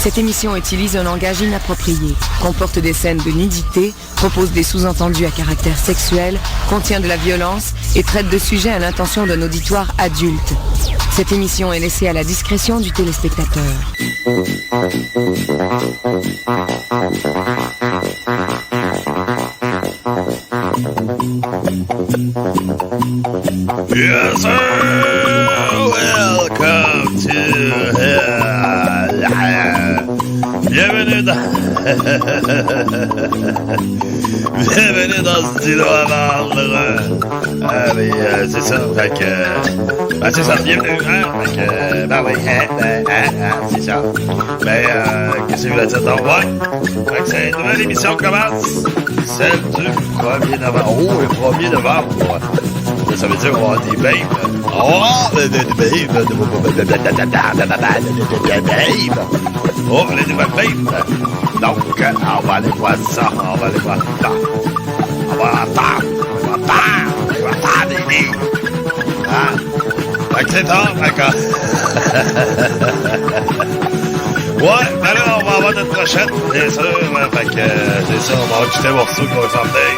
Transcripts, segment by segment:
Cette émission utilise un langage inapproprié, comporte des scènes de nudité, propose des sous-entendus à caractère sexuel, contient de la violence et traite de sujets à l'intention d'un auditoire adulte. Cette émission est laissée à la discrétion du téléspectateur. Yes, sir! Welcome to Bienvenue dans... Bienvenue dans ce stylo à vendre. Mais c'est ça, fait que... Ben, c'est ça, bienvenue, hein? Fait que... Ben oui, c'est ça. Ben, qu'est-ce que je voulais dire? Donc, ouais. Fait que c'est une nouvelle émission qui commence. Celle du 1er novembre. Oh, le 1er novembre. Ça veut dire qu'on va avoir des babes. Oh, des babes. Oh, les nouvelles babes. Donc, on va aller voir ça. On va aller voir ça. On va entendre des billes. Hein? Fait que c'est tard, d'accord. Ouais, ben là, on va avoir notre prochaine, bien sûr. Fait que, c'est ça, on va avoir quitté morceau qu'on va sortir.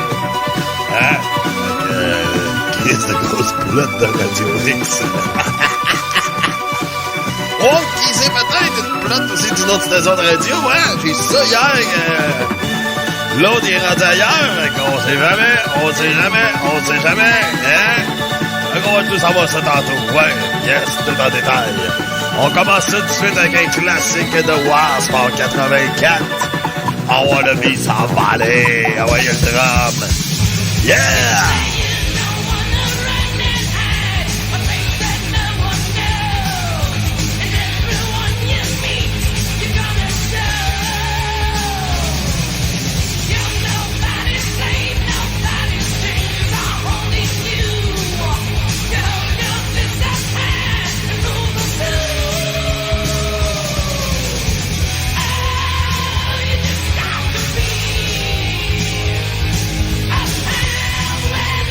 Hein? Fait que, de grosses poulettes de Radio X. Oh, qui sait peut-être une poulotte aussi d'une autre station de radio, ouais. J'ai su ça hier. L'autre, il est rendu ailleurs. Fait qu'on sait jamais. Hein? Fait qu'on va tout savoir ça tantôt. Ouais, yes, tout en détail. On commence ça tout de suite avec un classique de Wasp en 84. On va le bis s'en aller. On va y le drum. Yeah! When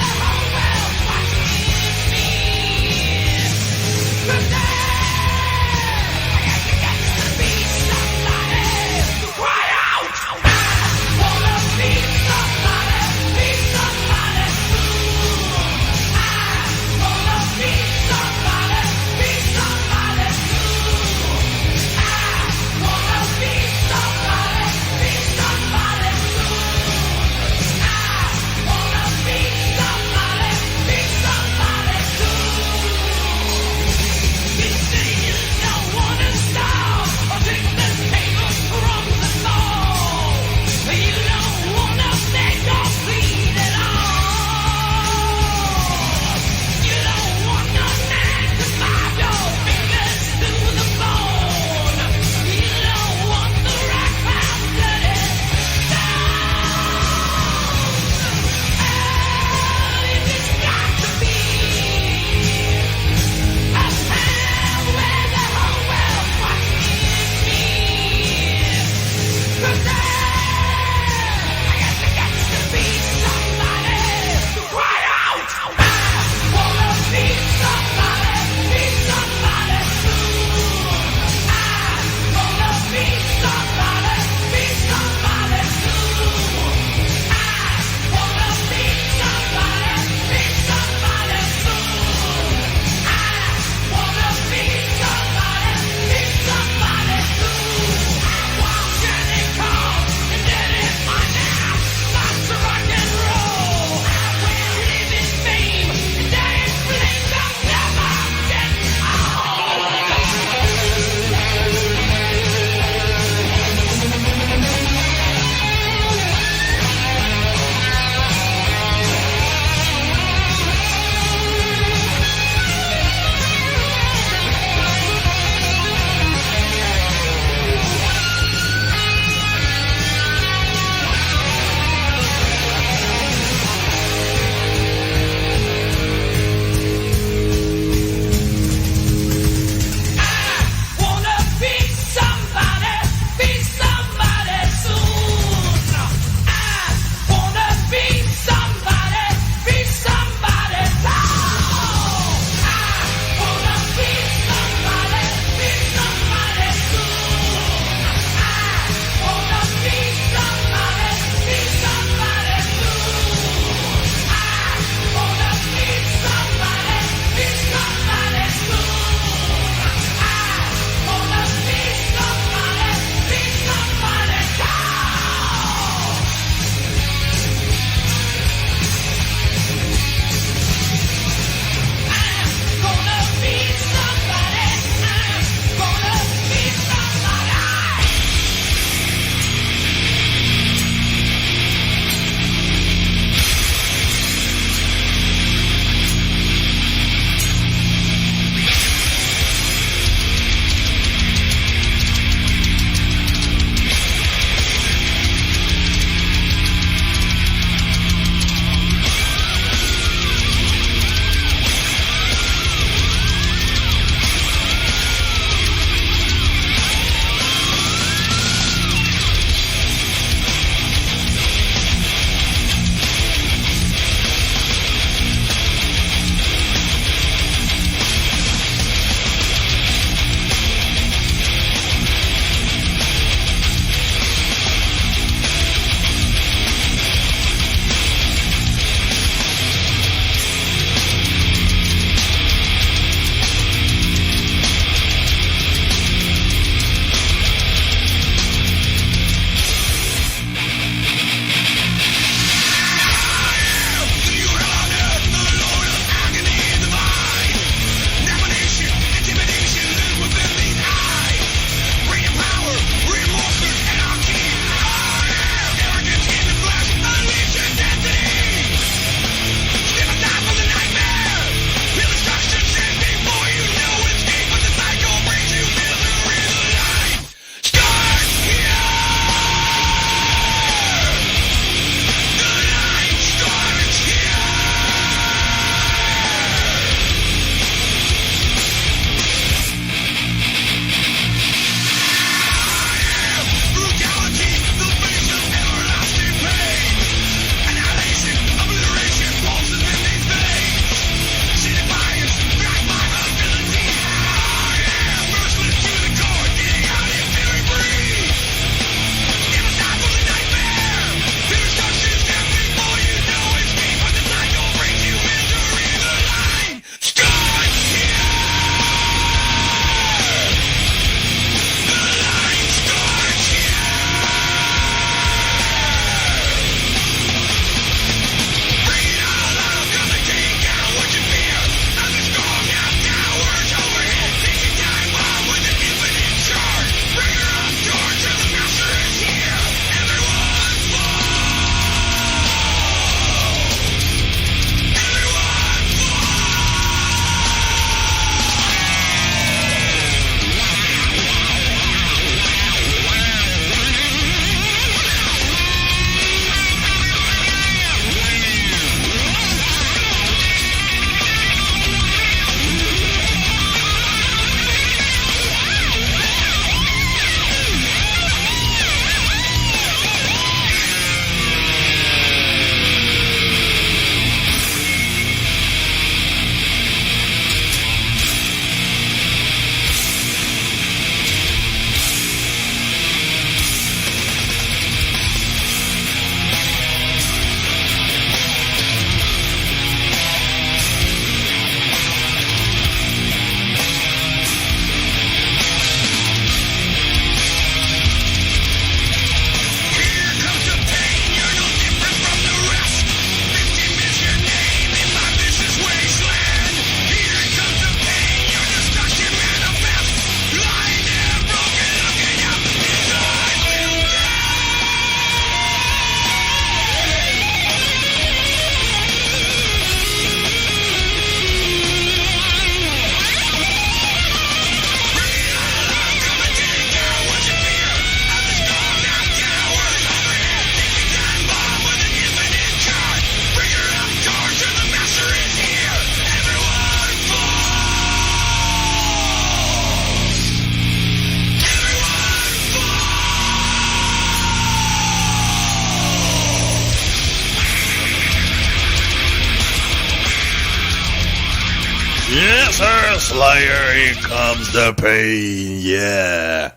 Yes, sir, Slayer, here comes the pain, yeah.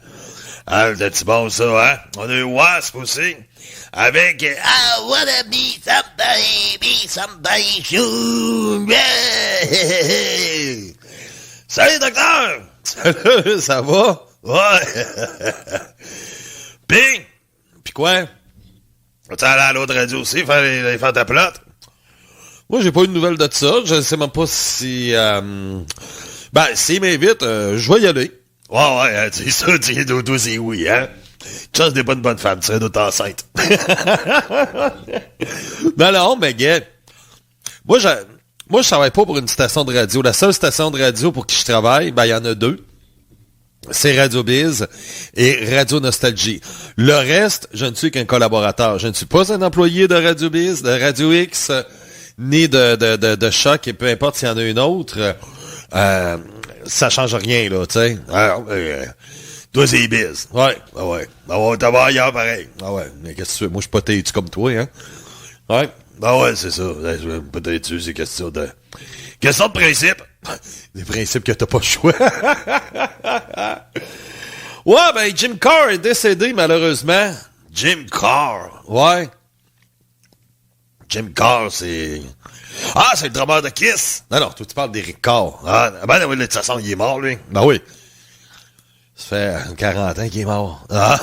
Ah, c'était bon, ça, hein? On a eu Wasp aussi, avec I wanna be somebody soon, yeah! Salut, docteur! Salut, ça va? Ouais! Puis quoi? Tu allé à l'autre radio aussi, faire les fentes à plate? Moi, j'ai pas eu de nouvelles de ça. Je ne sais même pas si... s'il m'invite, je vais y aller. Ouais, c'est ça, tu es dodo, c'est oui, hein? Chance des bonnes femmes, tu serais d'autant enceinte. Non, mais gars, moi, je travaille pas pour une station de radio. La seule station de radio pour qui je travaille, il y en a deux. C'est Radio Biz et Radio Nostalgie. Le reste, je ne suis qu'un collaborateur. Je ne suis pas un employé de Radio Biz, de Radio X, ni de Choc, et peu importe s'il y en a une autre. Ça change rien, là, tu sais. Toi, c'est Biz. Ouais. Ah ouais. Ah ouais, t'as voir ailleurs, pareil. Ah ouais, mais qu'est-ce que tu veux? Moi, je suis pas têtu comme toi, hein. Ouais. Ah ouais, c'est ça. Peut-être c'est question de principe. Des principes que t'as pas le choix. Ouais, ben, Jim Carr est décédé, malheureusement. Jim Carr. Ouais. Jim Carr, c'est... Ah, c'est le drummer de Kiss. Non, toi, tu parles d'Éric Carr. Ah, ben oui, de toute façon, il est mort, lui. Ben oui. Ça fait 40 ans qu'il est mort. Ah.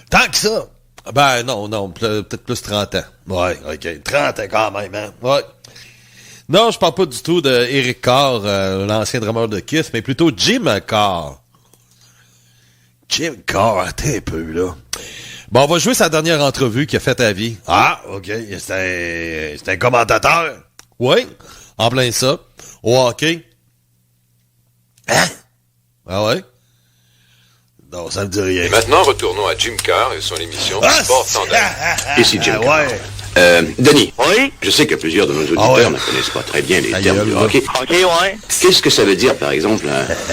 Tant que ça. Ben non, peut-être plus 30 ans. Ouais, OK. 30 ans quand même, hein. Ouais. Non, je parle pas du tout d'Éric Carr, l'ancien drummer de Kiss, mais plutôt Jim Carr. Jim Carr, attends un peu, là. Bon, on va jouer sa dernière entrevue qu'il a faite à vie. Ah, OK. C'est un commentateur. Oui, en plein ça. Au hockey. Hein? Ah ouais? Non, ça me dit rien. Et maintenant, retournons à Jim Carr et son émission Sport Standard. Ici Jim Carr. Ouais. Denis, Oui? je sais que plusieurs de nos auditeurs ne connaissent pas très bien les termes du hockey. OK, ouais. Qu'est-ce que ça veut dire, par exemple,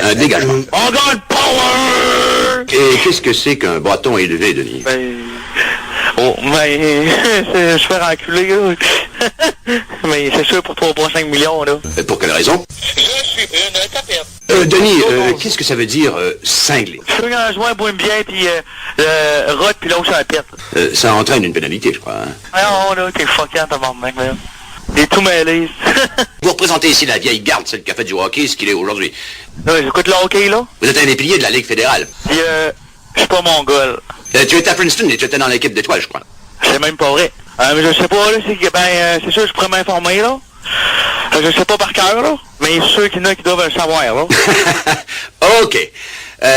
un dégagement? On gagne power! Et qu'est-ce que c'est qu'un bâton élevé, Denis? Je fais enculer, là. Mais c'est sûr pour 3,5 millions, là. Pour quelle raison? Je suis une tapette. Denis, qu'est-ce que ça veut dire, cinglé? Je suis un joueur boit bien, puis rot, puis l'autre, ça pète. Ça entraîne une pénalité, je crois. Hein? Non, là, t'es fuckant, ta mec, là. T'es tout mêlé. Vous représentez ici la vieille garde, celle qui a fait du hockey ce qu'il est aujourd'hui. Ouais, j'écoute le hockey, là. Vous êtes un des piliers de la Ligue fédérale. Puis, je suis pas mongol. Tu étais à Princeton et tu étais dans l'équipe d'étoiles, je crois. C'est même pas vrai. Mais je sais pas, là, c'est sûr que je pourrais m'informer, là. Je sais pas par cœur, là. Mais c'est sûr qu'il y en a qui doivent le savoir, là. OK.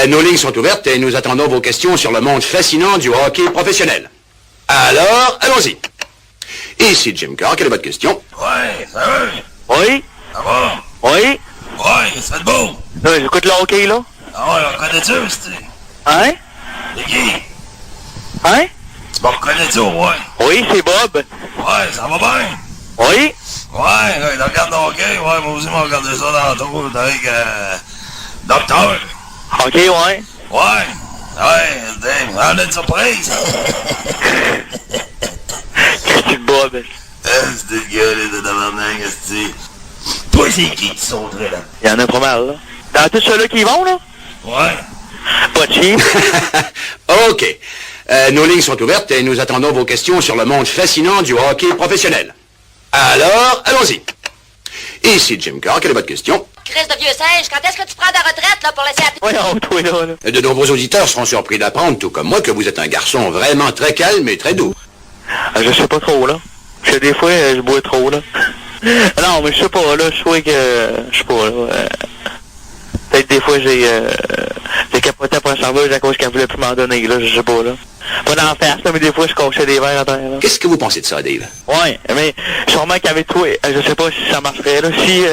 Nos lignes sont ouvertes et nous attendons vos questions sur le monde fascinant du hockey professionnel. Alors, allons-y. Ici Jim Carr, quelle est votre question? Ouais, ça va? Oui? Ça va? Oui? Ouais, ça fait beau. Là, j'écoute le hockey, là. Ah ouais, on connaît-tu, c'est... Hein? C'est qui? Hein? Tu me reconnais-tu, ouais? Oui, c'est Bob. Ouais, ça va bien. Oui? Ouais, tu regardes le hockey, ouais, moi aussi, je regardé ça tantôt avec, Docteur. OK, ouais. Ouais, on a une surprise. Qu'est-ce que Bob? C'est le gars, là, de tabarnak, c'est... Toi, c'est qui sauterait, là? Il y en a pas mal, là. Dans tous ceux-là qui y vont, là? Ouais. Pas cheap. OK. Nos lignes sont ouvertes et nous attendons vos questions sur le monde fascinant du hockey professionnel. Alors, allons-y. Ici Jim Carr, quelle est votre question? Chris de vieux singe, quand est-ce que tu prends ta retraite, là, pour laisser la... Voyons, toi, là. De nombreux auditeurs seront surpris d'apprendre, tout comme moi, que vous êtes un garçon vraiment très calme et très doux. Je sais pas trop, là. Parce que des fois, je bois trop, là. Non, mais je sais pas, là. Je sais que... Je sais pas, là. Peut-être des fois, j'ai capoté après un serveuse à cause qu'elle voulait plus m'en donner, là. Je sais pas, là. Pas d'en face, là, mais des fois, je cochais des verres à terre, là. Qu'est-ce que vous pensez de ça, Dave? Ouais, mais sûrement qu'avec toi, je sais pas si ça marcherait, là. Si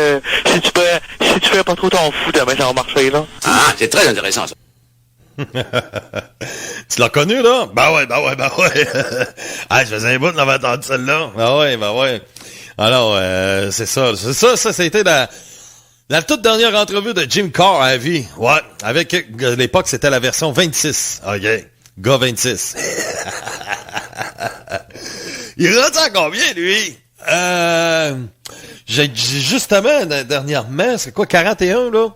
tu fais pas trop ton fou, ben, ça va marcher, là. Ah, c'est très intéressant, ça. Tu l'as connu, là? Ben ouais. Ah, je faisais un bout de l'avoir entendu celle-là. Ah ouais, ben ouais. Alors, c'est ça, c'était la toute dernière entrevue de Jim Carr à vie. Ouais, avec, à l'époque, c'était la version 26. OK. Gars 26. Il rentre à combien, lui? J'ai justement, dernièrement, c'est quoi, 41, là?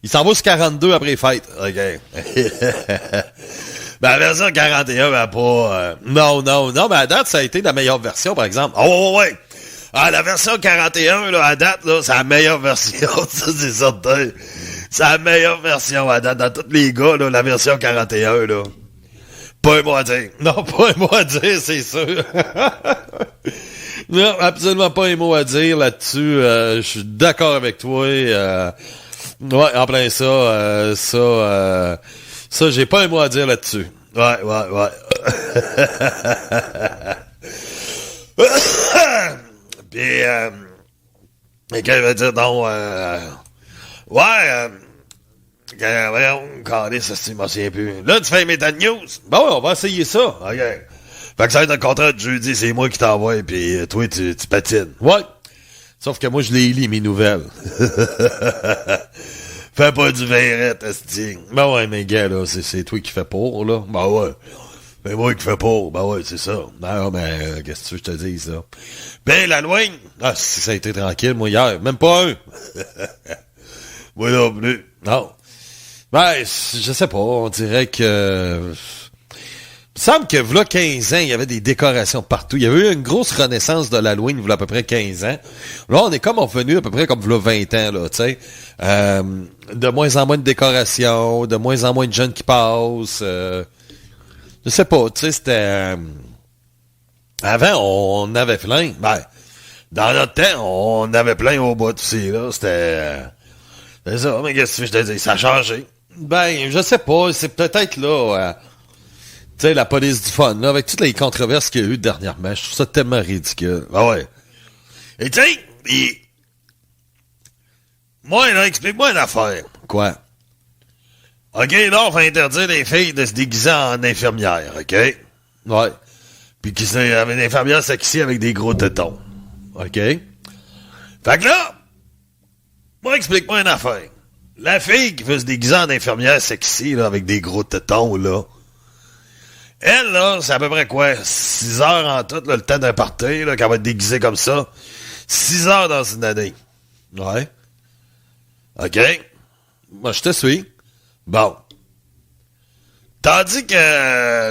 Il s'en va sur 42 après les fêtes. OK. Ben, la version 41, ben, pas... non, mais à date, ça a été la meilleure version, par exemple. Oh, ouais! Ah, la version 41, là, à date, là, c'est la meilleure version, ça, c'est certain. C'est la meilleure version, à date. Dans tous les gars, là, la version 41, là. Pas un mot à dire. Non, pas un mot à dire, c'est sûr. Non, absolument pas un mot à dire là-dessus. Je suis d'accord avec toi. Ouais, en plein ça. Ça, j'ai pas un mot à dire là-dessus. Ouais. Puis, qu'est-ce que je veux dire, donc, voyons, calé, ça, c'est, m'en souviens plus. Là, tu fais un méta news. Bon, ouais, on va essayer ça. OK. Fait que ça va être un contrat de jeudi, c'est moi qui t'envoie, puis toi, tu patines. Ouais. Sauf que moi, je les lis, mes nouvelles. Fais pas du verrette, esti. Ben ouais, mes gars, là, c'est toi qui fais pour, là. Ben ouais. Ben moi qui fais pour. Ben ouais, c'est ça. Non, mais qu'est-ce que tu veux que je te dise, là? Ben, la Loigne. Ah, ça a été tranquille, moi, hier. Même pas un. Moi non plus. Non. Ben, je sais pas. On dirait que... Il me semble que, v'là 15 ans, il y avait des décorations partout. Il y avait eu une grosse renaissance de l'Halloween, v'là à peu près 15 ans. Là, on est comme revenu à peu près comme v'là 20 ans, là, tu sais. De moins en moins de décorations, de moins en moins de jeunes qui passent. Je sais pas, tu sais, c'était... avant, on avait plein. Ben, dans notre temps, on avait plein au bout aussi, là. C'était... c'est ça, mais qu'est-ce que je te dis? Ça a changé. Ben, je sais pas, c'est peut-être là... tu sais, la police du fun, là, avec toutes les controverses qu'il y a eu dernièrement, je trouve ça tellement ridicule. Ah ouais. Et tu sais, moi, là, explique-moi une affaire. Quoi? OK, là, on va interdire les filles de se déguiser en infirmière, OK? Ouais. Puis qui avait une infirmière sexy avec des gros tétons. OK? Fait que là, moi, explique-moi une affaire. La fille qui veut se déguiser en infirmière sexy, là, avec des gros tétons, là, elle, là, c'est à peu près quoi? 6 heures en tout, là, le temps d'un party, là, qu'elle va être déguisée comme ça. 6 heures dans une année. Ouais. OK. Moi, je te suis. Bon. Tandis que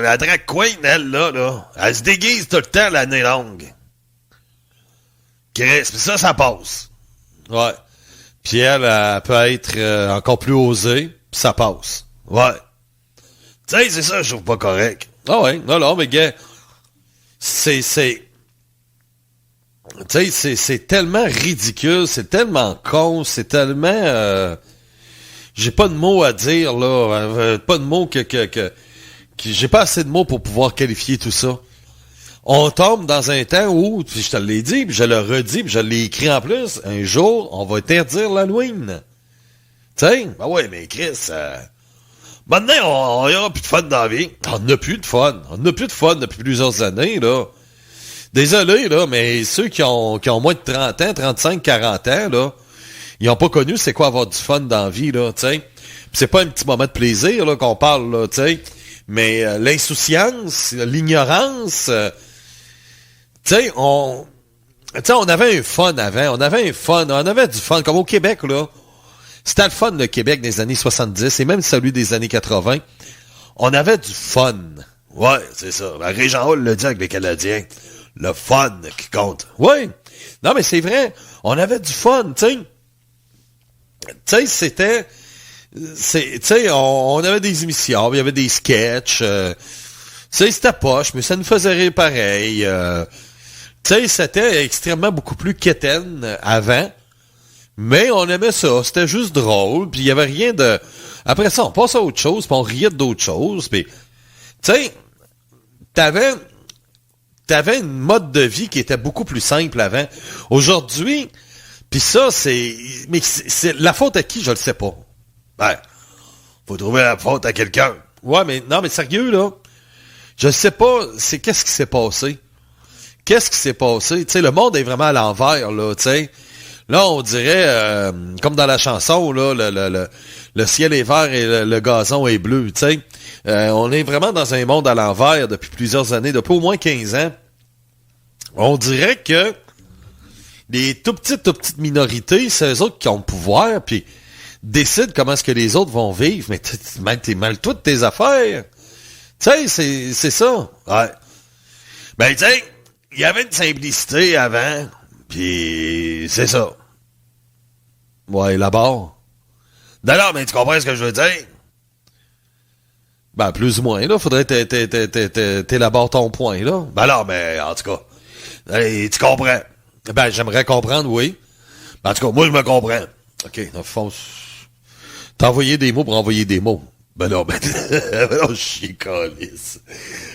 la drag queen, elle, là, elle se déguise tout le temps l'année longue. Chris, ça passe. Ouais. Puis elle peut être encore plus osée, puis ça passe. Ouais. Tu sais, c'est ça, je trouve pas correct. Ah ouais, non, mais gars, c'est tellement ridicule, c'est tellement con, c'est tellement... j'ai pas de mots à dire, là. Pas de mots que j'ai pas assez de mots pour pouvoir qualifier tout ça. On tombe dans un temps où, puis je te l'ai dit, puis je le redis, puis je l'ai écrit en plus, un jour, on va interdire l'Halloween. Tu sais, ben ouais, mais Chris... maintenant, on n'y aura plus de fun dans la vie. On n'a plus de fun. On n'a plus de fun depuis plusieurs années, là. Désolé, là, mais ceux qui ont moins de 30 ans, 35, 40 ans, là, ils n'ont pas connu c'est quoi avoir du fun dans la vie, là, tu sais. C'est pas un petit moment de plaisir, là, qu'on parle, là, tu sais. Mais l'insouciance, l'ignorance, tu sais, on avait un fun avant. On avait du fun, comme au Québec, là. C'était le fun, le Québec, des années 70, et même celui des années 80. On avait du fun. Ouais, c'est ça. Ben, Régent Hall le dit avec les Canadiens. Le fun qui compte. Oui. Non, mais c'est vrai. On avait du fun, tu sais. Tu sais, tu sais, on avait des émissions, il y avait des sketchs. Tu sais, c'était poche, mais ça nous faisait rire pareil. Tu sais, c'était extrêmement beaucoup plus quétaine avant. Mais on aimait ça, c'était juste drôle, puis il y avait rien de... Après ça, on passait à autre chose, puis on riait d'autres choses, puis... Tu sais, t'avais une mode de vie qui était beaucoup plus simple avant. Aujourd'hui, puis ça, c'est... Mais c'est la faute à qui, je le sais pas. Ben, faut trouver la faute à quelqu'un. Ouais, mais non, mais sérieux, là, je sais pas, c'est qu'est-ce qui s'est passé? Qu'est-ce qui s'est passé? Tu sais, le monde est vraiment à l'envers, là, tu sais. Là, on dirait, comme dans la chanson, là, le ciel est vert et le gazon est bleu, tu sais. On est vraiment dans un monde à l'envers depuis plusieurs années, depuis au moins 15 ans. On dirait que les tout petites minorités, c'est eux autres qui ont le pouvoir, puis décident comment est-ce que les autres vont vivre. Mais t'es mal toutes tes affaires. Tu sais, c'est ça. Ouais. Ben, tu sais, il y avait une simplicité avant, puis c'est ça. Ouais, là-bas. D'ailleurs, mais tu comprends ce que je veux dire? Ben, plus ou moins, là. Faudrait t'élabores ton point, là. Ben alors, mais en tout cas, tu comprends. Ben, j'aimerais comprendre, oui. Ben, en tout cas, moi, je me comprends. OK, dans le fond, t'as envoyé des mots pour envoyer des mots. Ben non, ben non, chier, calice.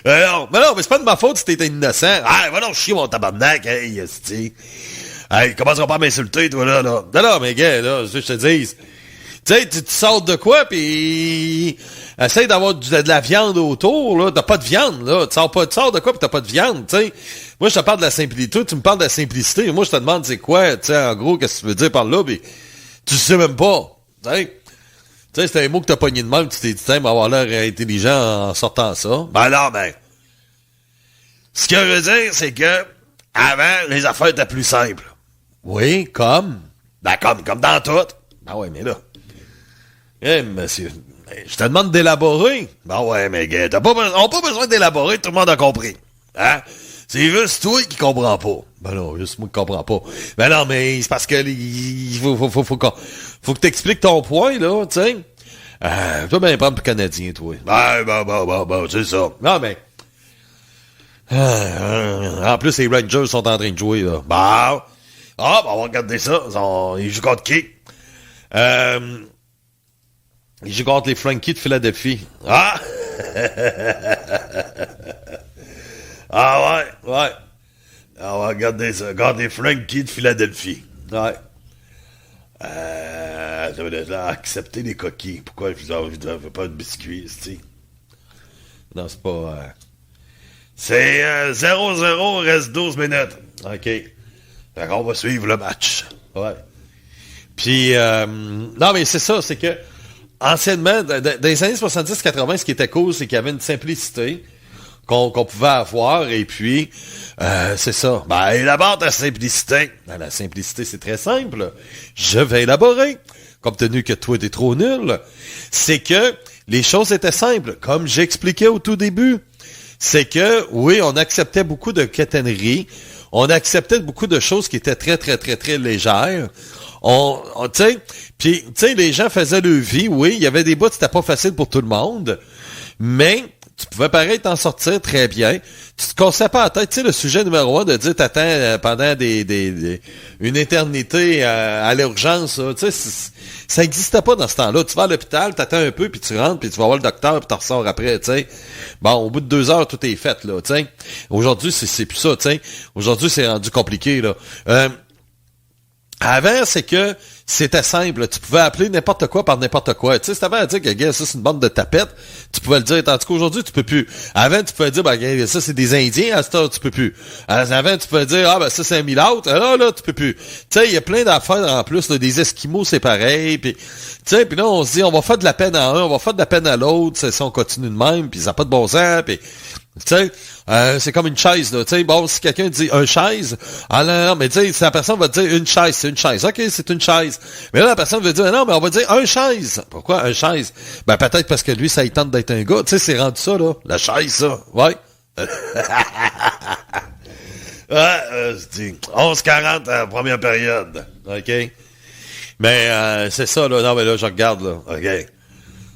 Ben non, mais c'est pas de ma faute si t'étais innocent. Ah, ben non, chier, mon tabarnak, hey, esti. Hey, commenceras pas à m'insulter, toi, là. Non, non, mais gars, là, je te dis. Tu sais, tu sors de quoi, pis essaye d'avoir de la viande autour, là. T'as pas de viande, là. Tu sors de quoi, pis t'as pas de viande, tu sais. Moi, je te parle de la simplicité, tu me parles de la simplicité. Moi, je te demande, c'est quoi, tu sais, en gros, qu'est-ce que tu veux dire par là, pis tu sais même pas, tu sais. Tu sais, c'est un mot que t'as pogné de même, tu t'es dit, tiens, avoir l'air intelligent en sortant ça. Ben non, ben. Ce que je veux dire, c'est que, avant, les affaires étaient plus simples. Oui, comme? Ben, comme dans tout. Ben ouais, mais là. Eh, monsieur, je te demande d'élaborer. Ben ouais, mais gars, on n'a pas besoin d'élaborer, tout le monde a compris. Hein? C'est juste toi qui comprends pas. Ben non, juste moi qui comprends pas. Ben non, mais c'est parce que il faut que t'expliques ton point, là, tu sais. Tu vas bien prendre pour Canadien, toi. Ben, c'est ça. Non, mais... en plus, les Rangers sont en train de jouer, là. Ben, on va regarder ça. Ils jouent contre qui? Ils jouent contre les Frankies de Philadelphie. Ah! Ah ouais. On va regarder ça. Contre les Frankies de Philadelphie. Ouais. Ça veut dire accepter les coquilles. Pourquoi je veux pas de biscuits, c'ti? Non, c'est pas... C'est 0-0, reste 12 minutes. OK. Fait qu'on va suivre le match. Ouais. Puis, non, mais c'est ça, c'est que, anciennement, dans les années 70-80, ce qui était cool, c'est qu'il y avait une simplicité qu'on pouvait avoir, et puis, c'est ça. Ben, élabore ta simplicité. Ben, la simplicité, c'est très simple. Je vais élaborer. Compte tenu que toi, t'es trop nul. C'est que les choses étaient simples. Comme j'expliquais au tout début. C'est que, oui, on acceptait beaucoup de quétaineries. On acceptait beaucoup de choses qui étaient très, très, très, très légères. Tu sais, puis, tu sais, les gens faisaient leur vie, oui. Il y avait des bouts, c'était pas facile pour tout le monde. Mais, tu pouvais pareil t'en sortir très bien. Tu te cassais pas la tête. Tu sais, le sujet numéro 1 de dire t'attends pendant une éternité à l'urgence, tu sais, ça n'existait pas dans ce temps-là. Tu vas à l'hôpital, t'attends un peu, puis tu rentres, puis tu vas voir le docteur, puis tu ressors après, tu sais. Bon, au bout de 2 heures, tout est fait, là, tu sais. Aujourd'hui, c'est plus ça, tu sais. Aujourd'hui, c'est rendu compliqué, là. Avant, c'est que c'était simple. Tu pouvais appeler n'importe quoi par n'importe quoi. Tu sais, si t'avais à dire que, gars, ça, c'est une bande de tapettes, tu pouvais le dire. Tandis qu'aujourd'hui, tu peux plus. Avant, tu pouvais dire, ben, gars, ça, c'est des Indiens. À cette heure, tu peux plus. Avant, tu pouvais dire, ben, ça, c'est un Milautre. Là, tu peux plus. Tu sais, il y a plein d'affaires en plus, là, des Esquimaux, c'est pareil. Puis, tu sais, puis là, on se dit, on va faire de la peine à un, on va faire de la peine à l'autre. Si on continue de même, puis ça n'a pas de bon sens. Puis, tu sais, c'est comme une chaise, là. Tu sais, bon, si quelqu'un dit une chaise, alors, mais tu sais, si la personne va dire une chaise, c'est une chaise. OK, c'est une chaise. Mais là, la personne veut dire, non, mais on va dire un chaise. Pourquoi un chaise? Ben, peut-être parce que lui, ça il tente d'être un gars. Tu sais, c'est rendu ça, là. La chaise, ça. Ouais. Je dis 11-40 première période. OK. Mais, c'est ça, là. Non, mais là, je regarde, là. OK.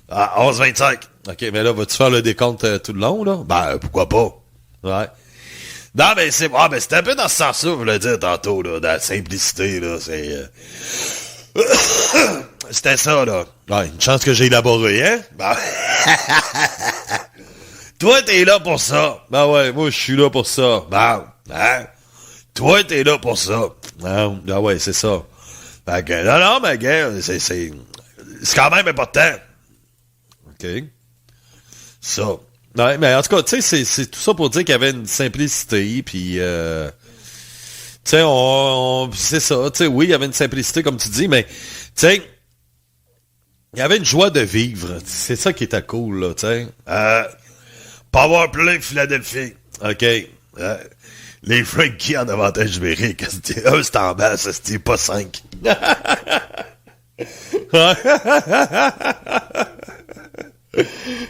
11-25. OK, mais là, vas-tu faire le décompte tout le long, là? Ben, pourquoi pas? Ouais. Non, mais c'est un peu dans ce sens-là, je voulais dire tantôt, là, dans la simplicité, là, c'est... C'était ça, là. Ouais, une chance que j'ai élaboré, hein? Ben... Toi, t'es là pour ça. Ben ouais, moi, je suis là pour ça. Ben, hein? Toi, t'es là pour ça. Ben ouais, c'est ça. Fait que, non, mais gars, c'est quand même important. OK. Ça. Ouais, mais en tout cas, tu sais, c'est tout ça pour dire qu'il y avait une simplicité, puis tu sais, c'est ça, tu sais, oui, il y avait une simplicité, comme tu dis, mais, tu sais, il y avait une joie de vivre. C'est ça qui était cool, là, tu sais. Power Play Philadelphie. OK. Les Frankie en avantage numérique, c'est en bas, c'est pas 5.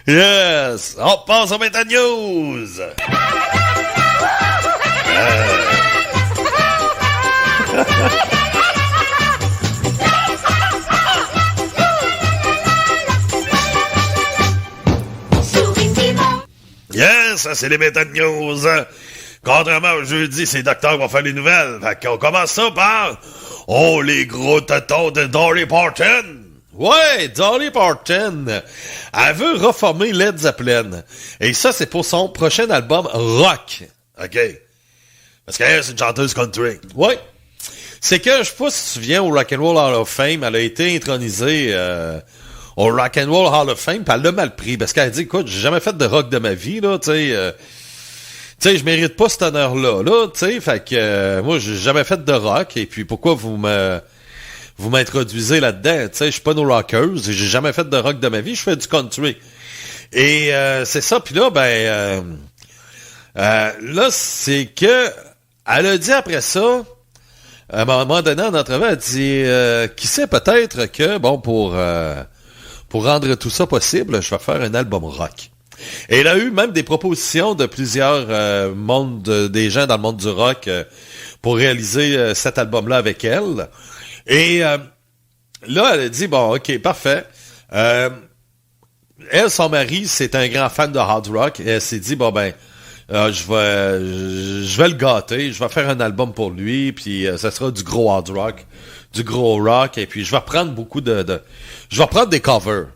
Yes! On passe au Méta News! Yes, ça c'est les Méta News. Contrairement au jeudi, c'est Docteur qui va faire les nouvelles. Fait qu'on commence ça par... Oh, les gros tatons de Dolly Parton! Ouais, Dolly Parton, elle veut reformer Led Zeppelin. Et ça, c'est pour son prochain album rock. OK. Parce qu'elle, c'est une chanteuse country. Ouais. C'est que, je sais pas si tu te souviens, au Rock and Roll Hall of Fame, elle a été intronisée au Rock and Roll Hall of Fame, puis elle l'a mal pris. Parce qu'elle a dit, écoute, j'ai jamais fait de rock de ma vie, là, tu sais, je mérite pas cet honneur-là, là, tu sais, fait que moi, j'ai jamais fait de rock, et puis pourquoi vous m'introduisez là-dedans, tu sais, je suis pas no rockers, j'ai jamais fait de rock de ma vie, je fais du country. Et c'est ça, puis là, là, c'est que, elle a dit après ça, à un moment donné, en entrevue, elle dit, qui sait peut-être que, bon, pour rendre tout ça possible, je vais faire un album rock. Et elle a eu même des propositions de plusieurs des gens dans le monde du rock pour réaliser cet album-là avec elle. Et là, elle a dit, bon, OK, parfait. Elle, son mari, c'est un grand fan de hard rock. Et elle s'est dit, bon, je vais le gâter. Je vais faire un album pour lui. Puis ça sera du gros hard rock, du gros rock. Et puis je vais prendre je vais prendre des covers.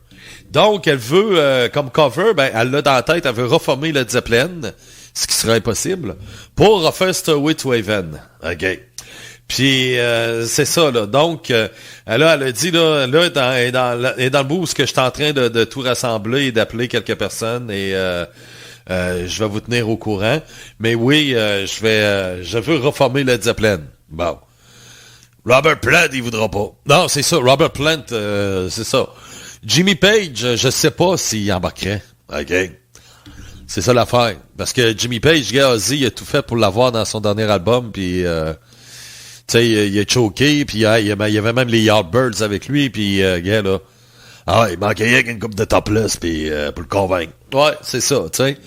Donc, elle veut, comme cover, elle l'a dans la tête, elle veut reformer Led Zeppelin, ce qui serait impossible, pour refaire Stairway to Heaven. OK. Puis, c'est ça, là. Donc, elle a dit, là, est dans le bout où je suis en train de tout rassembler et d'appeler quelques personnes et je vais vous tenir au courant. Mais oui, je veux reformer Led Zeppelin. Bon. Robert Plant, il voudra pas. Non, c'est ça. Robert Plant, c'est ça. Jimmy Page, je sais pas s'il embarquerait. OK. C'est ça l'affaire. Parce que Jimmy Page, gars, Ozzy, il a tout fait pour l'avoir dans son dernier album, puis tu sais, il a choqué, puis il y avait même les Yardbirds avec lui, puis gars, là. Ah, il manquait rien qu'une coupe de topless, puis pour le convaincre. Ouais, c'est ça, tu sais.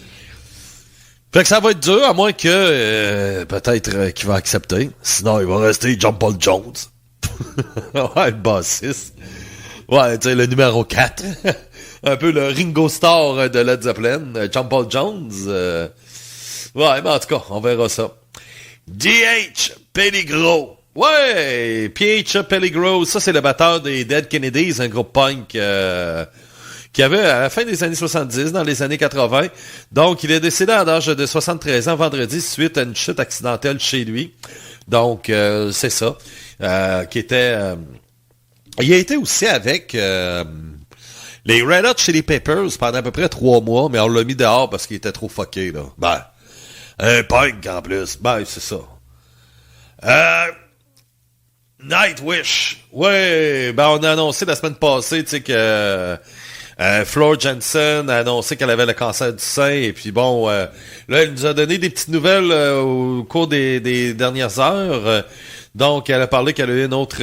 Fait que ça va être dur, à moins que peut-être qu'il va accepter. Sinon, il va rester John Paul Jones. Ouais, le bassiste. Ouais, tu sais, le numéro 4. Un peu le Ringo Starr de Led Zeppelin, John Paul Jones. Ouais, mais en tout cas, on verra ça. D.H. Pelligro. Ouais, P.H. Pelligro, ça c'est le batteur des Dead Kennedys, un groupe punk qui avait à la fin des années 70, dans les années 80. Donc, il est décédé à l'âge de 73 ans vendredi suite à une chute accidentelle chez lui. Donc, c'est ça. Qui était... il a été aussi avec les Red Hot Chili Peppers pendant à peu près 3 mois, mais on l'a mis dehors parce qu'il était trop fucké, là. Un punk en plus. C'est ça. Nightwish. Ouais, on a annoncé la semaine passée, tu sais, que Floor Jansen a annoncé qu'elle avait le cancer du sein, et puis bon, là, elle nous a donné des petites nouvelles au cours des dernières heures. Donc, elle a parlé qu'elle a eu une autre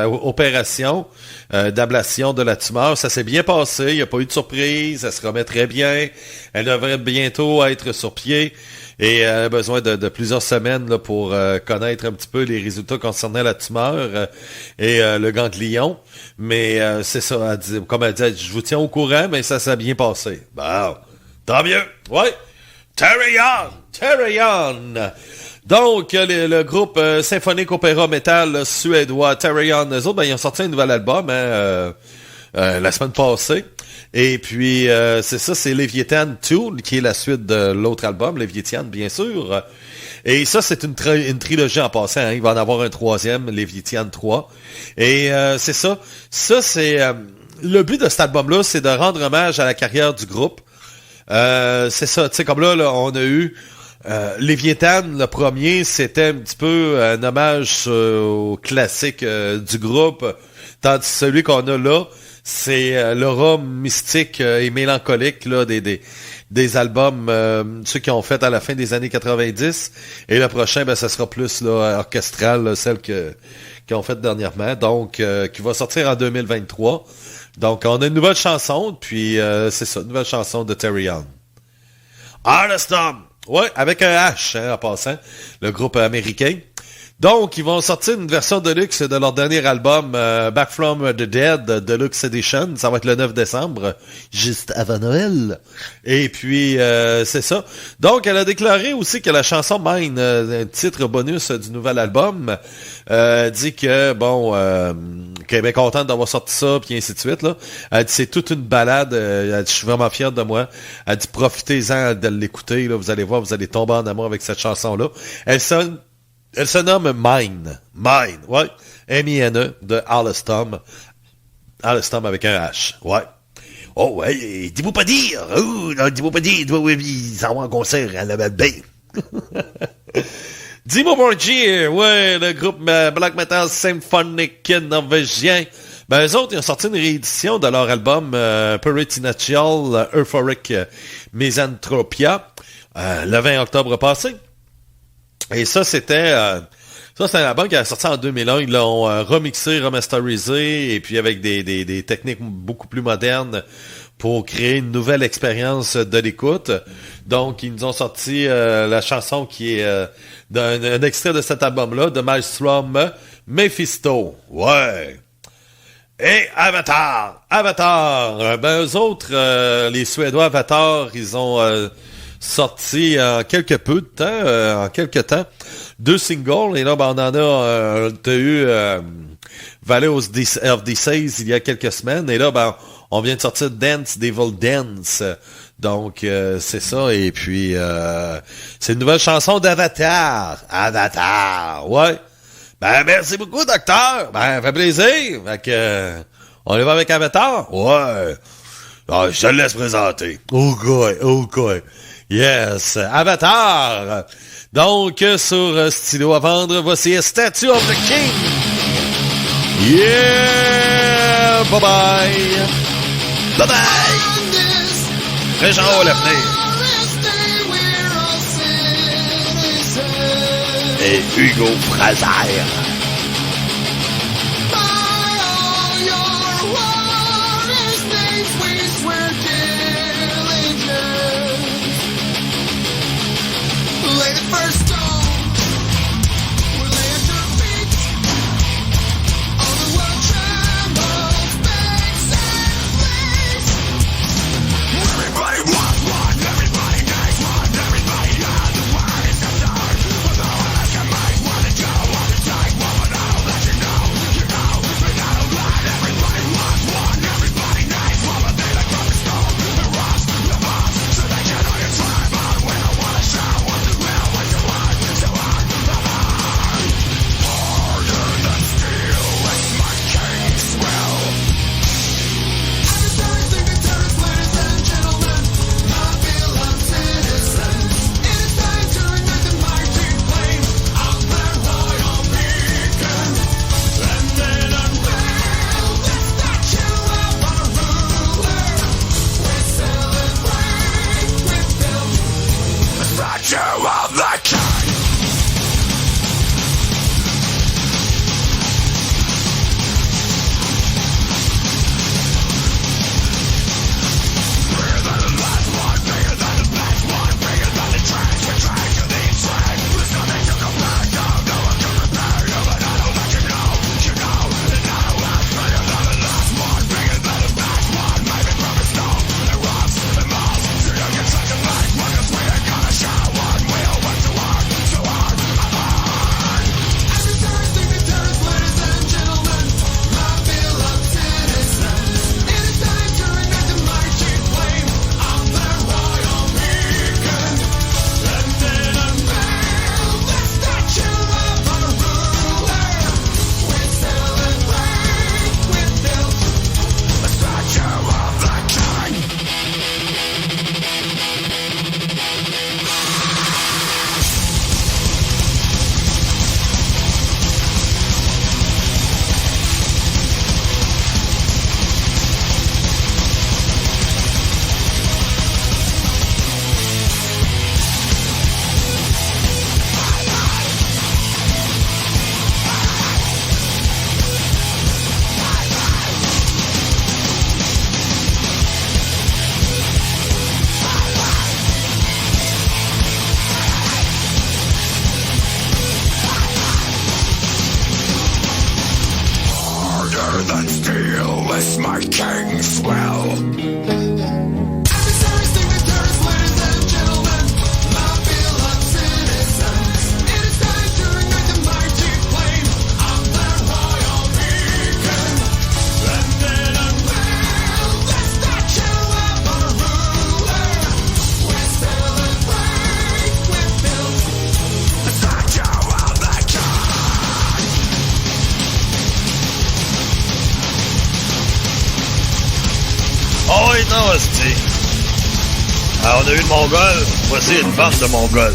opération d'ablation de la tumeur. Ça s'est bien passé, il n'y a pas eu de surprise, elle se remet très bien. Elle devrait bientôt être sur pied et elle a besoin de plusieurs semaines là, pour connaître un petit peu les résultats concernant la tumeur et le ganglion. Mais c'est ça, elle dit, comme elle dit, je vous tiens au courant, mais ça s'est bien passé. Bon, tant mieux. Ouais. Terry On. Donc, le groupe symphonique opéra metal suédois Terry On, eux autres, ils ont sorti un nouvel album la semaine passée. Et puis, c'est ça, c'est Leviathan 2, qui est la suite de l'autre album, Leviathan, bien sûr. Et ça, c'est une trilogie en passant. Hein. Il va en avoir un troisième, Leviathan 3. Et c'est ça. Ça, c'est... le but de cet album-là, c'est de rendre hommage à la carrière du groupe. C'est ça, tu sais, comme là, on a eu... Léviathan, le premier, c'était un petit peu un hommage au classique du groupe, tandis que celui qu'on a là, c'est l'aura mystique et mélancolique là, des albums, ceux qui ont fait à la fin des années 90, et le prochain, ça sera plus là, orchestral, là, celle qu'ils ont fait dernièrement, donc qui va sortir en 2023. Donc, on a une nouvelle chanson, puis c'est ça, une nouvelle chanson de Terry Young. Arnestorm! Ouais, avec un H, en passant, le groupe américain. Donc, ils vont sortir une version deluxe de leur dernier album, Back from the Dead, Deluxe Edition. Ça va être le 9 décembre, juste avant Noël. Et puis, c'est ça. Donc, elle a déclaré aussi que la chanson Mine, un titre bonus du nouvel album, dit que, qu'elle est bien contente d'avoir sorti ça, puis ainsi de suite, là. Elle dit, c'est toute une balade. Elle dit, je suis vraiment fier de moi. Elle dit, profitez-en de l'écouter, là. Vous allez voir, vous allez tomber en amour avec cette chanson-là. Elle se nomme Mine. Mine, ouais. M-I-N-E de Arnestorm. Arnestorm avec un H, ouais. Oh, ouais, dis-moi pas dire. Oh, non, dis-moi pas dire. Ils s'en vont en concert à la Malbain. Dis-moi Borgia, ouais, le groupe Black Metal Symphonic norvégien. Eux autres, ils ont sorti une réédition de leur album Peritoneal Euphoric Misanthropia le 20 octobre passé. Et ça, c'était un album qui a sorti en 2001. Ils l'ont remixé, remasterisé, et puis avec des techniques beaucoup plus modernes pour créer une nouvelle expérience de l'écoute. Donc, ils nous ont sorti la chanson qui est un extrait de cet album-là, de Maelstrom, Mephisto. Ouais. Et Avatar. Eux autres, les Suédois Avatar, ils ont sorti en quelques temps, 2 singles, et là, on en a eu Valley of the Seas il y a quelques semaines, et là, on vient de sortir Dance Devil Dance, donc c'est ça, et puis c'est une nouvelle chanson d'Avatar, ouais. Merci beaucoup, docteur, ça fait plaisir, fait que on y va avec Avatar, ouais. Je te laisse présenter. Ok. Yes, Avatar. Donc, sur Stylo à vendre, voici Statue of the King. Yeah, bye-bye. Réjean à l'avenir. Et Hugo Fraser. as my king swell. Oh oui, non, hostie. Alors, on a eu le Mongol. Voici une bande de Mongols.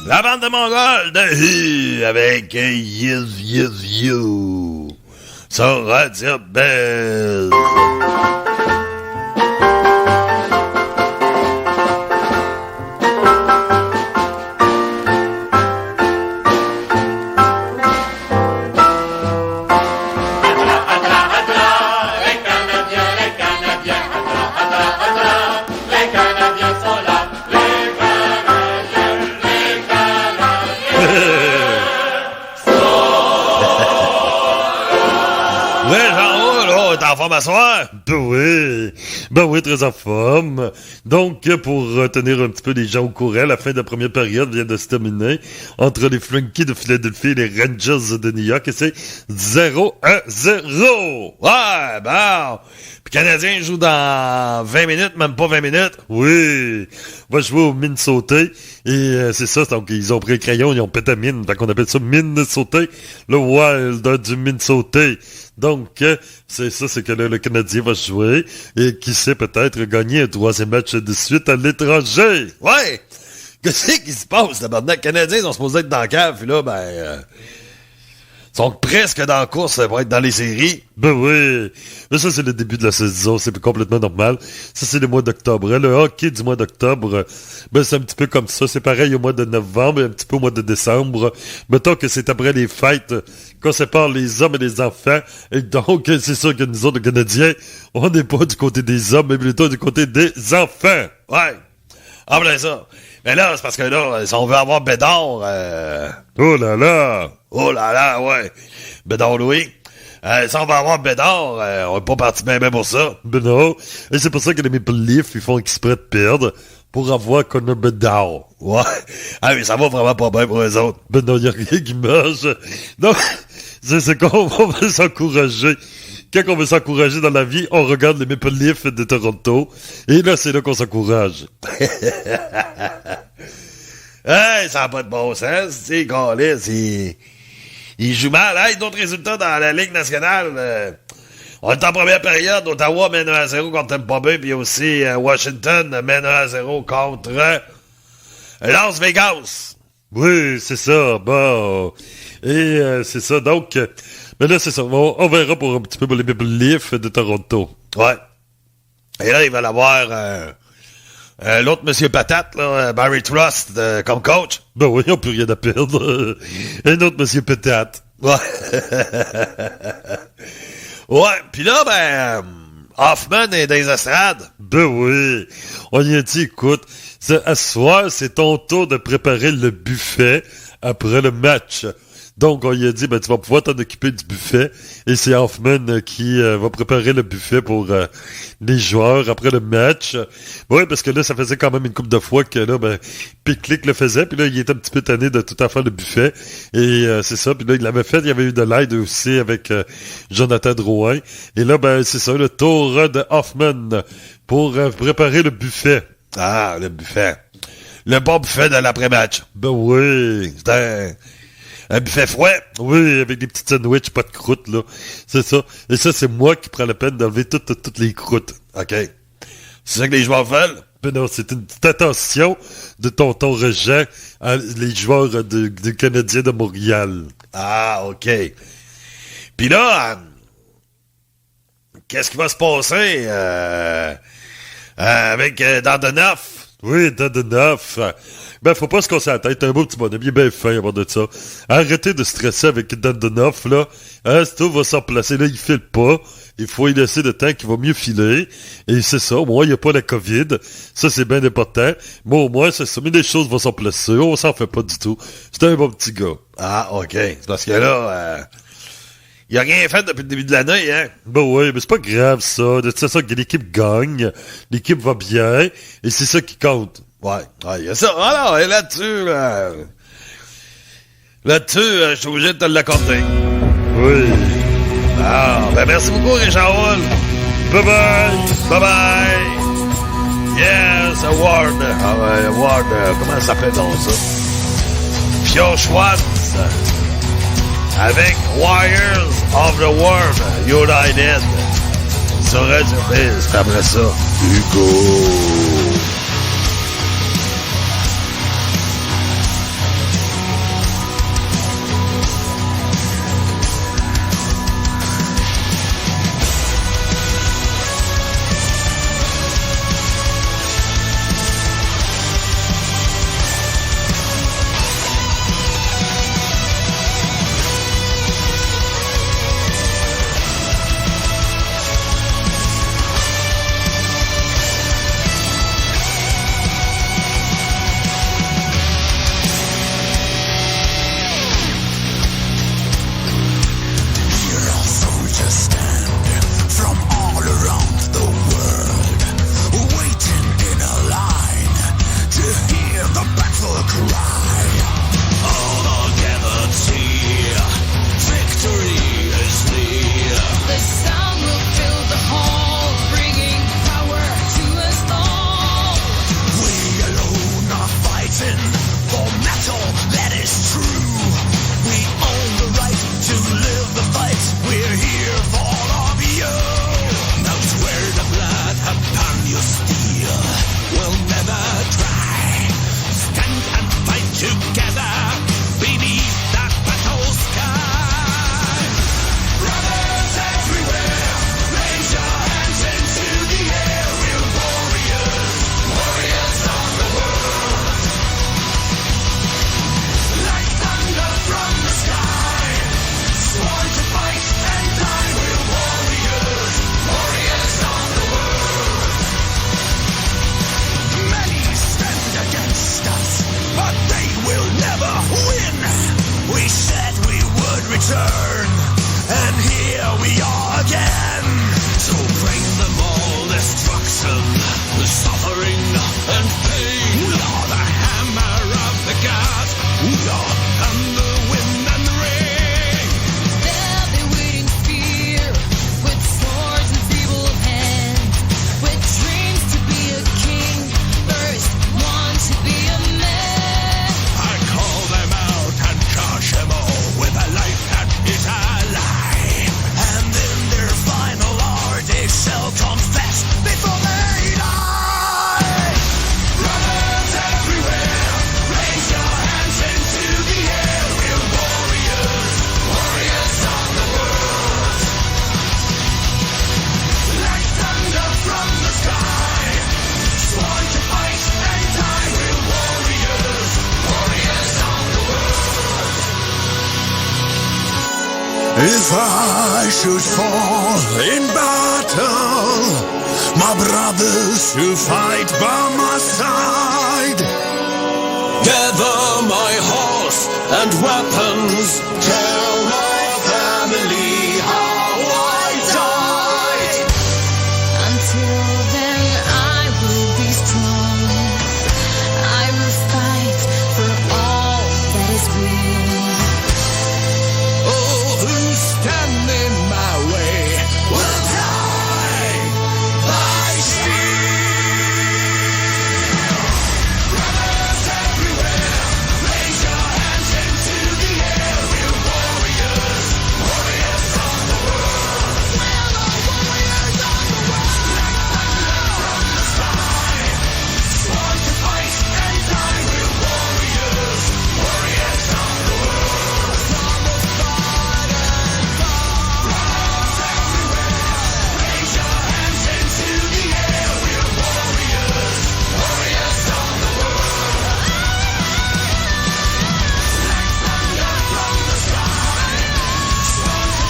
La bande de Mongols de avec Yes Yes You sur Radio Biz. À soir? Ben oui, très en forme. Donc, pour tenir un petit peu les gens au courant, la fin de la première période vient de se terminer entre les Frankies de Philadelphie et les Rangers de New York, et c'est 0-0. Ouais, bon. Puis Canadien joue dans 20 minutes, même pas 20 minutes. Oui, on va jouer au Minnesota, et c'est ça, donc ils ont pris le crayon, ils ont pété la mine, donc on appelle ça Minnesota, le Wild du Minnesota. Donc, c'est ça, c'est que le Canadien va jouer, et qui sait peut-être gagner un 3e match de suite à l'étranger. Ouais! Qu'est-ce qui se passe, là, maintenant? Les Canadiens sont supposés être dans la cave, puis là, sont presque dans la course pour être dans les séries. Ben oui. Mais ça, c'est le début de la saison. C'est complètement normal. Ça, c'est le mois d'octobre. Le hockey du mois d'octobre, ben, c'est un petit peu comme ça. C'est pareil au mois de novembre et un petit peu au mois de décembre. Mettons que c'est après les fêtes qu'on sépare les hommes et les enfants. Et donc, c'est sûr que nous autres, les Canadiens, on n'est pas du côté des hommes, mais plutôt du côté des enfants. Ouais. Ah, ben ça. Mais là, c'est parce que là, si on veut avoir Bédard... Oh là là! Oh là là, ouais. Bédard Louis. Si on va avoir Bédard, on n'est pas parti bien pour ça. Ben non. Et c'est pour ça que les Maple Leafs, ils font exprès de perdre pour avoir Connor Bedard. Ouais. Ah, mais ça va vraiment pas bien pour eux autres. Ben non, y a rien qui marche. Donc, c'est qu'on va s'encourager. Quand on veut s'encourager dans la vie, on regarde les Maple Leafs de Toronto. Et là, c'est là qu'on s'encourage. Hey, ça n'a pas de bon sens. Tu sais, Carlis, il joue mal. Hey, d'autres résultats dans la Ligue nationale. On est en première période. Ottawa mène 1-0 contre Tampa Bay. Puis aussi Washington mène 1-0 contre Las Vegas. Oui, c'est ça. Bon. Et c'est ça. Donc, mais là, c'est ça. On verra pour un petit peu pour les Maple Leafs de Toronto. Ouais. Et là, il va l'avoir l'autre monsieur Patate, là, Barry Trust, comme coach. Ben oui, on peut rien à perdre. Un autre monsieur Patate. Ouais. Ouais, pis là, Hoffman est dans les estrades. Ben oui. On y a dit, écoute, à ce soir, c'est ton tour de préparer le buffet après le match. Donc, on lui a dit, tu vas pouvoir t'en occuper du buffet. Et c'est Hoffman qui va préparer le buffet pour les joueurs après le match. Oui, parce que là, ça faisait quand même une couple de fois que là, Picklick le faisait. Puis là, il était un petit peu tanné de tout à faire le buffet. Et c'est ça. Puis là, il l'avait fait. Il y avait eu de l'aide aussi avec Jonathan Drouin. Et là, c'est ça, le tour de Hoffman pour préparer le buffet. Ah, le buffet. Le bon buffet de l'après-match. Ben oui. C'est un buffet fouet. Oui, avec des petits sandwichs, pas de croûte, là. C'est ça. Et ça, c'est moi qui prends la peine d'enlever toutes les croûtes. OK. C'est ça que les joueurs veulent? Ben non, c'est une petite attention de tonton Régent à les joueurs du Canadien de Montréal. Ah, OK. Puis là, qu'est-ce qui va se passer avec Dadonov? Oui, Dadonov. Faut pas se casser la tête. Un beau petit bonhomme. Il est bien fin à bord de ça. Arrêtez de stresser avec Dadonov, là. Tout va s'en placer. Là, il file pas. Il faut y laisser le temps qu'il va mieux filer. Et c'est ça. Au moins, il n'y a pas la COVID. Ça, c'est bien important. Mais au moins, c'est ça. Mais les choses vont s'en placer. On s'en fait pas du tout. C'est un bon petit gars. Ah, OK. C'est parce que là, il a rien fait depuis le début de l'année, hein? Ben oui, mais c'est pas grave, ça. De toute façon, que l'équipe gagne. L'équipe va bien. Et c'est ça qui compte. Ouais, il y a ça. Alors, et là-dessus, je suis obligé de te l'accorder. Oui. Ah, merci beaucoup, Richard Hall. Bye-bye. Bye-bye. Yes, Award. Ah ouais, Award, comment ça s'appelle donc ça? Pio Schwartz. Avec Wires of the World United. Ça aurait dû faire, c'est après ça. Hugo. If I should fall in battle, my brothers should fight by my side. Gather my horse and weapons, tell my family how I died. Until then I will be strong. I will fight for all that is real. Oh, who stand in my way will die by shield. Brothers everywhere, raise your hands into the air. We're warriors, warriors of the world. We're the warriors of the world. Like thunder from the sky, sworn to fight and die. We're warriors, warriors of the world. Some will fight and die. Brothers everywhere, raise your hands into the air. We're warriors, warriors of the world. Like thunder from the sky, sworn to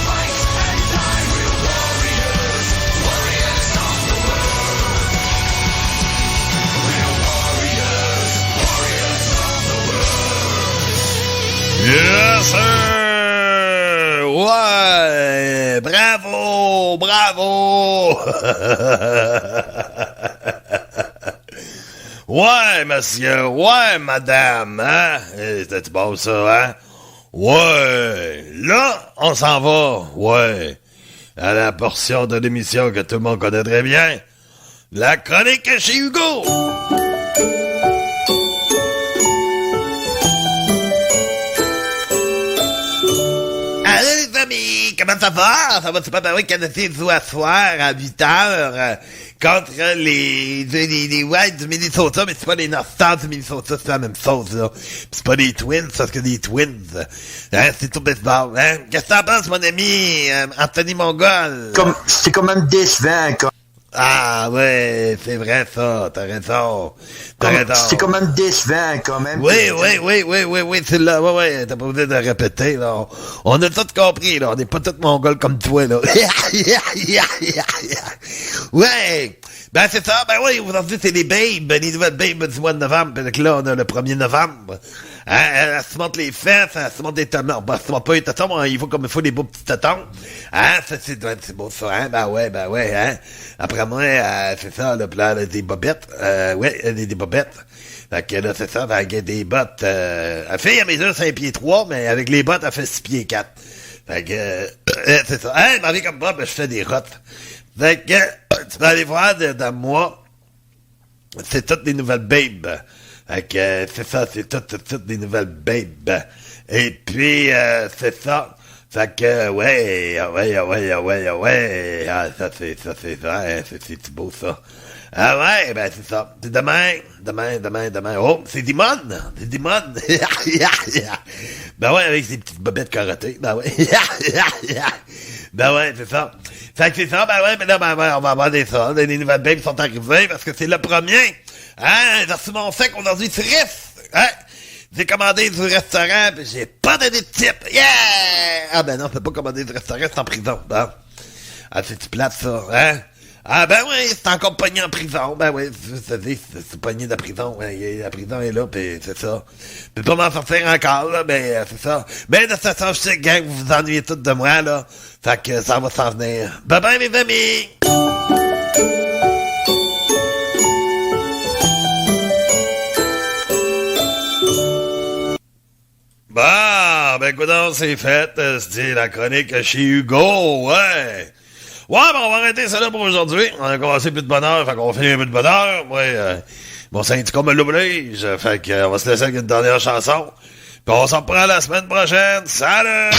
fight and die. We're warriors, warriors of the world. Yes, sir! Ouais! Bravo! Bravo! Ouais, monsieur! Ouais, madame! Hein? C'était bon, ça, hein? Ouais! Là, on s'en va! Ouais! À la portion de l'émission que tout le monde connaît très bien. La chronique chez Hugo! Allô les amis, comment ça va? Ça va super bien, oui, Canadien joue à soir à 8h contre les Whites du Minnesota, mais c'est pas les North Stars du Minnesota, c'est la même chose, là. Pis c'est pas les Twins, parce que les Twins, hein, c'est tout baseball, hein. Qu'est-ce que t'en penses, mon ami, Anthony Mongol? C'est quand même décevant, quoi. Ah ouais, c'est vrai ça, t'as raison. C'est quand même décevant, quand même. Oui, c'est là, ouais, t'as pas besoin de répéter, là. On a tout compris, là, on n'est pas tous mongols comme toi, là. Ouais, ben c'est ça, ben oui, aujourd'hui c'est les babes, les nouvelles babes du mois de novembre, puis là on a le 1er novembre. Hein, elle se montre les fesses, elle se montre des tétons, ben se montre pas les tétons, hein, il faut comme il faut des beaux petits tétons. Hein, ça c'est beau ça, hein, ben ouais, hein. Après moi, c'est ça, là, pis là, elle a des bobettes, ouais, elle a des bobettes. Fait que là, c'est ça, avec des bottes, elle fait, elle mesure 5 pieds 3, mais avec les bottes, elle fait 6 pieds 4. Fait que, c'est ça. Hein, m'en comme moi, ben, je fais des rottes. Fait que, tu peux aller voir dans moi, c'est toutes des nouvelles babes. Fait que, c'est ça, c'est toutes des nouvelles babes. Et puis, c'est ça. Fait que, ouais. Ah, ça, c'est ça, hein, c'est beau, ça. Ah ouais, ben, c'est ça. C'est demain. Oh, c'est Dimon. Ben ouais, avec ses petites bobettes carottées. Ben ouais. Ben ouais, c'est ça. Fait que c'est ça, ben ouais, mais là, ben ouais, on va avoir des nouvelles babes sont arrivées parce que c'est le premier. Hein, j'ai reçu mon sec aujourd'hui, tu restes. Hein? J'ai commandé du restaurant, pis j'ai pas donné de tip. Yeah! Ah ben non, je peux pas commander du restaurant, c'est en prison. Bon. Ah, c'est-tu plate, ça, hein? Ah ben oui, c'est encore pogné en prison. Ben oui, c'est pogné de prison. Hein. La prison est là, pis c'est ça. Je peux pas m'en sortir encore, là, ben c'est ça. Ben de toute façon, je sais, gang, vous vous ennuyez tous de moi, là. Fait que ça va s'en venir. Bye bye, mes amis! Bon, ben écoute, c'est fait. C'est la chronique chez Hugo, ouais. Ouais, ben on va arrêter ça là pour aujourd'hui. On a commencé plus de bonne heure, fait qu'on finit un peu de bonne heure. Ouais, mon syndicat me l'oblige. Fait qu'on va se laisser avec une dernière chanson. Puis on s'en reprend la semaine prochaine. Salut!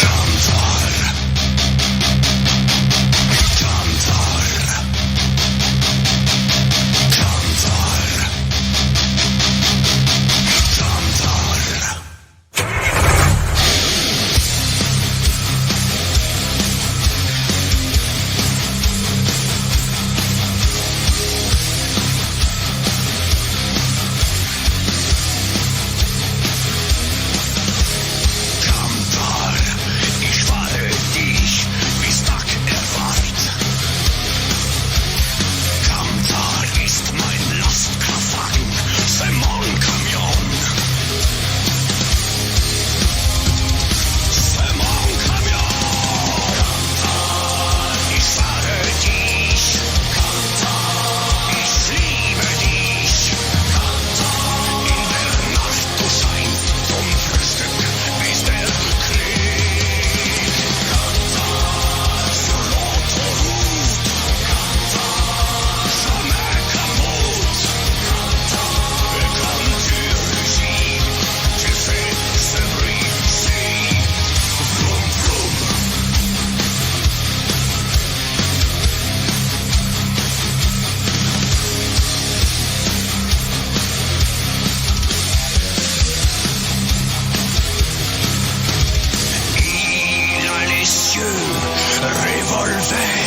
Revolver.